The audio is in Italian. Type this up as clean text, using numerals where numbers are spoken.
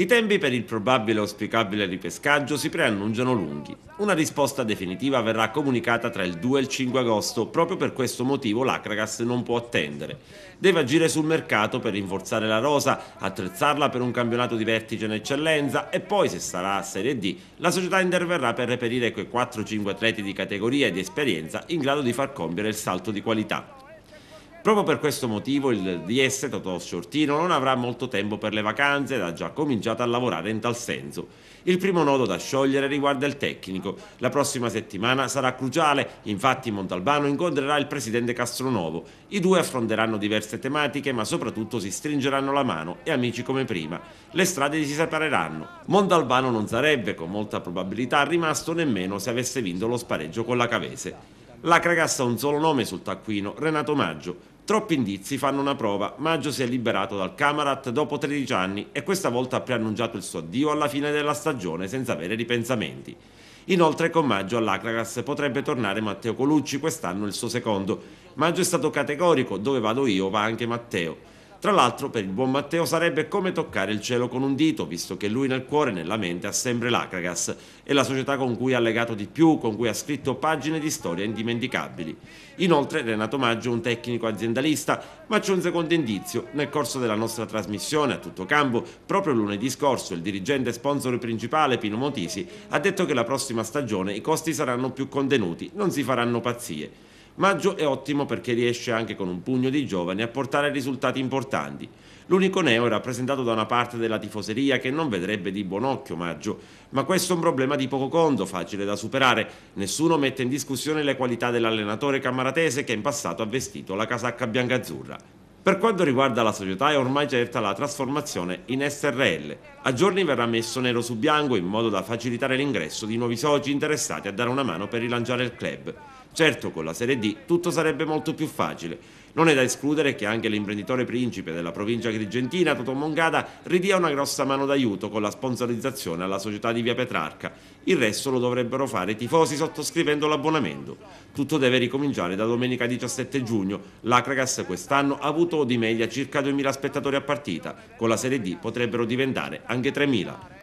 I tempi per il probabile e auspicabile ripescaggio si preannunciano lunghi. Una risposta definitiva verrà comunicata tra il 2 e il 5 agosto, proprio per questo motivo l'Akragas non può attendere. Deve agire sul mercato per rinforzare la rosa, attrezzarla per un campionato di vertice in eccellenza e poi, se sarà a Serie D, la società interverrà per reperire quei 4-5 atleti di categoria e di esperienza in grado di far compiere il salto di qualità. Proprio per questo motivo il DS Totò Sciortino non avrà molto tempo per le vacanze ed ha già cominciato a lavorare in tal senso. Il primo nodo da sciogliere riguarda il tecnico. La prossima settimana sarà cruciale, infatti Montalbano incontrerà il presidente Castronovo. I due affronteranno diverse tematiche, ma soprattutto si stringeranno la mano e amici come prima. Le strade si separeranno. Montalbano non sarebbe, con molta probabilità, rimasto nemmeno se avesse vinto lo spareggio con la Cavese. L'Akragas ha un solo nome sul taccuino, Renato Maggio. Troppi indizi fanno una prova. Maggio si è liberato dal Camarat dopo 13 anni e questa volta ha preannunciato il suo addio alla fine della stagione senza avere ripensamenti. Inoltre con Maggio all'Akragas potrebbe tornare Matteo Colucci, quest'anno il suo secondo. Maggio è stato categorico, dove vado io va anche Matteo. Tra l'altro per il buon Matteo sarebbe come toccare il cielo con un dito, visto che lui nel cuore e nella mente ha sempre l'Akragas, è la società con cui ha legato di più, con cui ha scritto pagine di storia indimenticabili. Inoltre Renato Maggio è un tecnico aziendalista, ma c'è un secondo indizio. Nel corso della nostra trasmissione a tutto campo, proprio lunedì scorso, il dirigente sponsor principale Pino Motisi ha detto che la prossima stagione i costi saranno più contenuti, non si faranno pazzie. Maggio è ottimo perché riesce anche con un pugno di giovani a portare risultati importanti. L'unico neo è rappresentato da una parte della tifoseria che non vedrebbe di buon occhio Maggio, ma questo è un problema di poco conto, facile da superare. Nessuno mette in discussione le qualità dell'allenatore camaratese che in passato ha vestito la casacca biancazzurra. Per quanto riguarda la società è ormai certa la trasformazione in SRL. A giorni verrà messo nero su bianco in modo da facilitare l'ingresso di nuovi soci interessati a dare una mano per rilanciare il club. Certo, con la Serie D tutto sarebbe molto più facile. Non è da escludere che anche l'imprenditore principe della provincia agrigentina, Totò Mongada, ridia una grossa mano d'aiuto con la sponsorizzazione alla società di Via Petrarca. Il resto lo dovrebbero fare i tifosi sottoscrivendo l'abbonamento. Tutto deve ricominciare da domenica 17 giugno. L'Akragas quest'anno ha avuto di media circa 2.000 spettatori a partita. Con la Serie D potrebbero diventare anche 3.000.